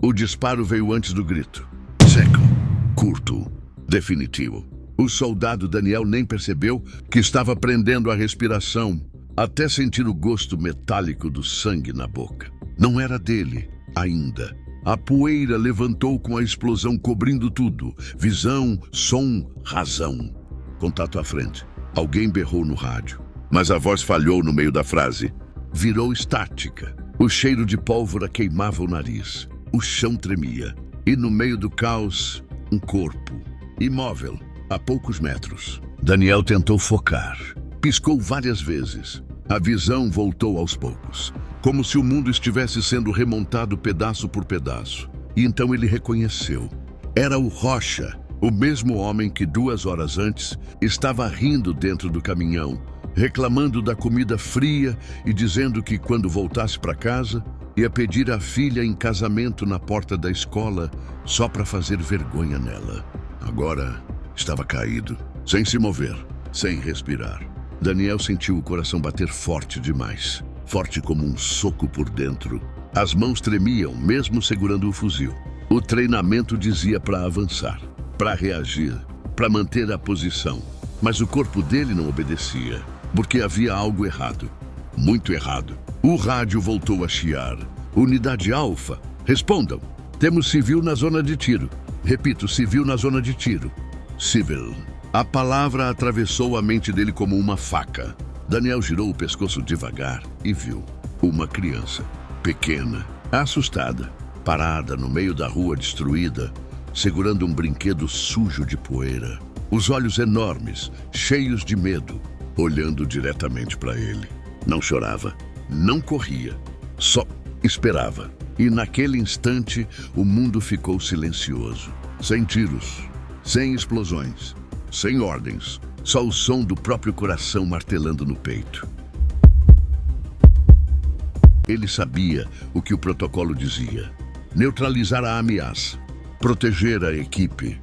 O disparo veio antes do grito. Seco, curto, definitivo. O soldado Daniel nem percebeu que estava prendendo a respiração, até sentir o gosto metálico do sangue na boca. Não era dele, ainda. A poeira levantou com a explosão cobrindo tudo. Visão, som, razão. Contato à frente. Alguém berrou no rádio, mas a voz falhou no meio da frase. Virou estática. O cheiro de pólvora queimava o nariz. O chão tremia. E no meio do caos, um corpo, imóvel, a poucos metros. Daniel tentou focar. Piscou várias vezes. A visão voltou aos poucos, como se o mundo estivesse sendo remontado pedaço por pedaço. E então ele reconheceu. Era o Rocha, o mesmo homem que 2 horas antes estava rindo dentro do caminhão, reclamando da comida fria e dizendo que quando voltasse para casa, ia pedir a filha em casamento na porta da escola só para fazer vergonha nela. Agora estava caído, sem se mover, sem respirar. Daniel sentiu o coração bater forte demais, forte como um soco por dentro. As mãos tremiam, mesmo segurando o fuzil. O treinamento dizia para avançar, para reagir, para manter a posição. Mas o corpo dele não obedecia, porque havia algo errado. Muito errado. O rádio voltou a chiar. Unidade Alfa, respondam. Temos civil na zona de tiro. Repito, civil na zona de tiro. Civil. A palavra atravessou a mente dele como uma faca. Daniel girou o pescoço devagar e viu uma criança, pequena, assustada, parada no meio da rua destruída, segurando um brinquedo sujo de poeira. Os olhos enormes, cheios de medo, olhando diretamente para ele. Não chorava, não corria, só esperava. E naquele instante, o mundo ficou silencioso. Sem tiros, sem explosões, sem ordens, só o som do próprio coração martelando no peito. Ele sabia o que o protocolo dizia. Neutralizar a ameaça, proteger a equipe,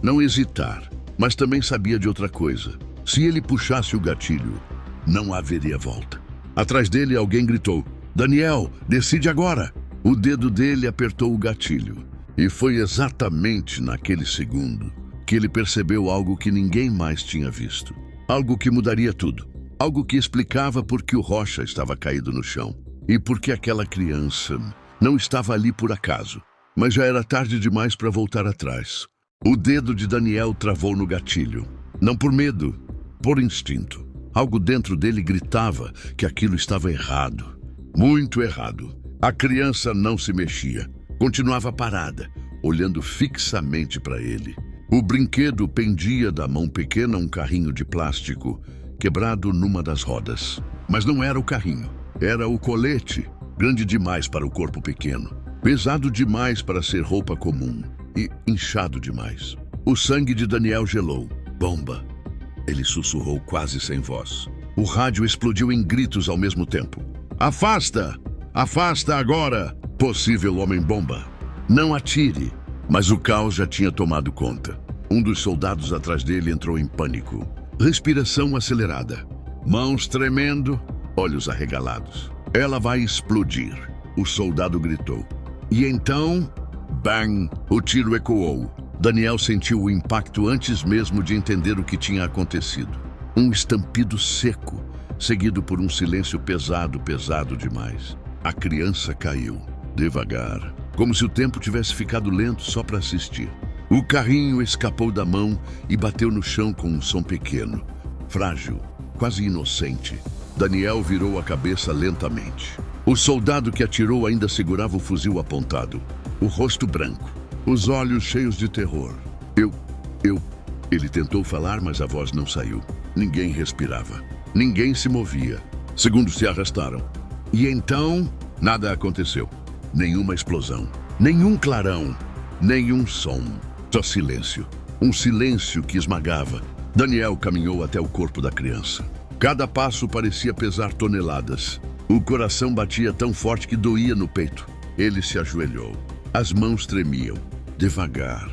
não hesitar, mas também sabia de outra coisa. Se ele puxasse o gatilho, não haveria volta. Atrás dele, alguém gritou: Daniel, decide agora! O dedo dele apertou o gatilho. E foi exatamente naquele segundo que ele percebeu algo que ninguém mais tinha visto. Algo que mudaria tudo. Algo que explicava por que o Rocha estava caído no chão. E por que aquela criança não estava ali por acaso. Mas já era tarde demais para voltar atrás. O dedo de Daniel travou no gatilho. Não por medo, por instinto. Algo dentro dele gritava que aquilo estava errado. Muito errado. A criança não se mexia. Continuava parada, olhando fixamente para ele. O brinquedo pendia da mão pequena um carrinho de plástico, quebrado numa das rodas. Mas não era o carrinho, era o colete, grande demais para o corpo pequeno, pesado demais para ser roupa comum e inchado demais. O sangue de Daniel gelou. Bomba! Ele sussurrou quase sem voz. O rádio explodiu em gritos ao mesmo tempo. Afasta! Afasta agora! Possível homem-bomba. Não atire! Mas o caos já tinha tomado conta. Um dos soldados atrás dele entrou em pânico. Respiração acelerada. Mãos tremendo, olhos arregalados. Ela vai explodir, o soldado gritou. E então, bang! O tiro ecoou. Daniel sentiu o impacto antes mesmo de entender o que tinha acontecido. Um estampido seco, seguido por um silêncio pesado, pesado demais. A criança caiu, devagar, como se o tempo tivesse ficado lento só para assistir. O carrinho escapou da mão e bateu no chão com um som pequeno, frágil, quase inocente. Daniel virou a cabeça lentamente. O soldado que atirou ainda segurava o fuzil apontado, o rosto branco, os olhos cheios de terror. Ele tentou falar, mas a voz não saiu. Ninguém respirava. Ninguém se movia. Segundos se arrastaram. E então, nada aconteceu. Nenhuma explosão, nenhum clarão, nenhum som. Só silêncio. Um silêncio que esmagava. Daniel caminhou até o corpo da criança. Cada passo parecia pesar toneladas. O coração batia tão forte que doía no peito. Ele se ajoelhou. As mãos tremiam. Devagar,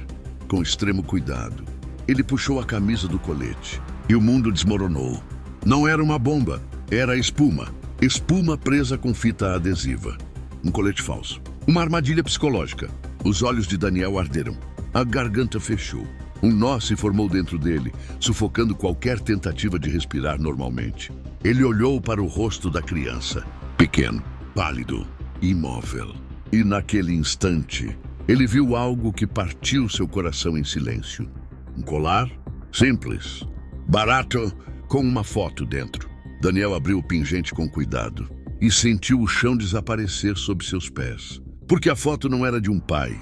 com extremo cuidado. Ele puxou a camisa do colete. E o mundo desmoronou. Não era uma bomba, era espuma. Espuma presa com fita adesiva. Um colete falso. Uma armadilha psicológica. Os olhos de Daniel arderam. A garganta fechou. Um nó se formou dentro dele, sufocando qualquer tentativa de respirar normalmente. Ele olhou para o rosto da criança. Pequeno, pálido, imóvel. E naquele instante, ele viu algo que partiu seu coração em silêncio. Um colar? Simples. Barato, com uma foto dentro. Daniel abriu o pingente com cuidado e sentiu o chão desaparecer sob seus pés. Porque a foto não era de um pai,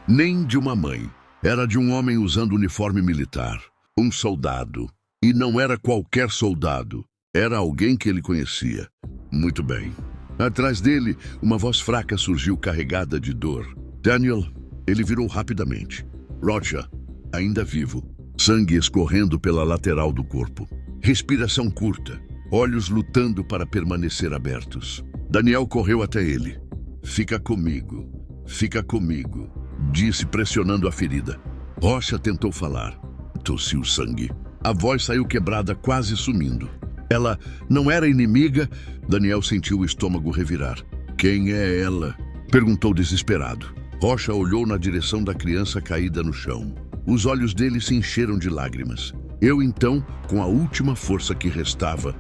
nem de uma mãe. Era de um homem usando uniforme militar. Um soldado. E não era qualquer soldado. Era alguém que ele conhecia. Muito bem. Atrás dele, uma voz fraca surgiu carregada de dor. Daniel, ele virou rapidamente. Roger, ainda vivo. Sangue escorrendo pela lateral do corpo. Respiração curta. Olhos lutando para permanecer abertos. Daniel correu até ele. Fica comigo. Fica comigo. Disse pressionando a ferida. Rocha tentou falar. Tossiu sangue. A voz saiu quebrada, quase sumindo. Ela não era inimiga? Daniel sentiu o estômago revirar. Quem é ela? Perguntou desesperado. Rocha olhou na direção da criança caída no chão. Os olhos dele se encheram de lágrimas. Eu então, com a última força que restava,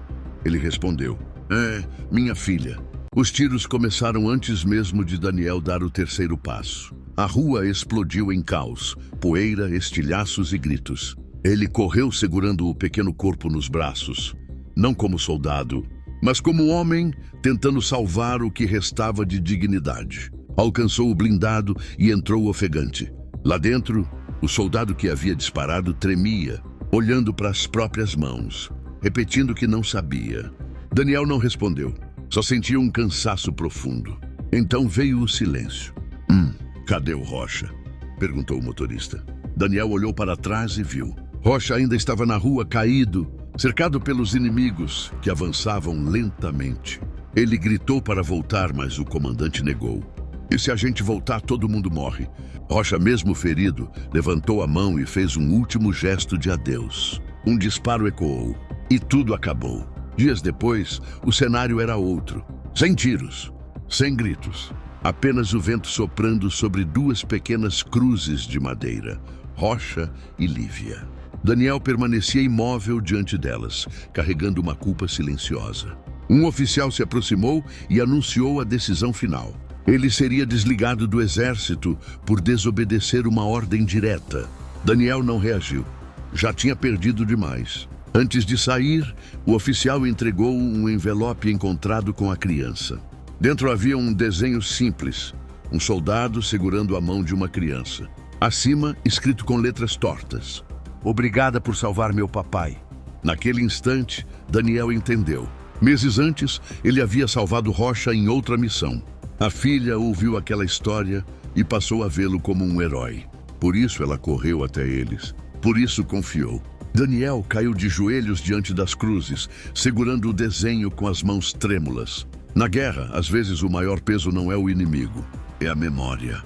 ele respondeu. É, minha filha. Os tiros começaram antes mesmo de Daniel dar o terceiro passo. A rua explodiu em caos, poeira, estilhaços e gritos. Ele correu segurando o pequeno corpo nos braços. Não como soldado, mas como homem tentando salvar o que restava de dignidade. Alcançou o blindado e entrou ofegante. Lá dentro, o soldado que havia disparado tremia, olhando para as próprias mãos, repetindo que não sabia. Daniel não respondeu, só sentia um cansaço profundo. Então veio o silêncio. Cadê o Rocha? Perguntou o motorista. Daniel olhou para trás e viu. Rocha ainda estava na rua, caído, cercado pelos inimigos que avançavam lentamente. Ele gritou para voltar, mas o comandante negou. E se a gente voltar, todo mundo morre. Rocha, mesmo ferido, levantou a mão e fez um último gesto de adeus. Um disparo ecoou. E tudo acabou. Dias depois, o cenário era outro. Sem tiros, sem gritos. Apenas o vento soprando sobre duas pequenas cruzes de madeira, Rocha e Lívia. Daniel permanecia imóvel diante delas, carregando uma culpa silenciosa. Um oficial se aproximou e anunciou a decisão final. Ele seria desligado do exército por desobedecer uma ordem direta. Daniel não reagiu. Já tinha perdido demais. Antes de sair, o oficial entregou um envelope encontrado com a criança. Dentro havia um desenho simples, um soldado segurando a mão de uma criança. Acima, escrito com letras tortas. Obrigada por salvar meu papai. Naquele instante, Daniel entendeu. Meses antes, ele havia salvado Rocha em outra missão. A filha ouviu aquela história e passou a vê-lo como um herói. Por isso ela correu até eles. Por isso confiou. Daniel caiu de joelhos diante das cruzes, segurando o desenho com as mãos trêmulas. Na guerra, às vezes o maior peso não é o inimigo, é a memória.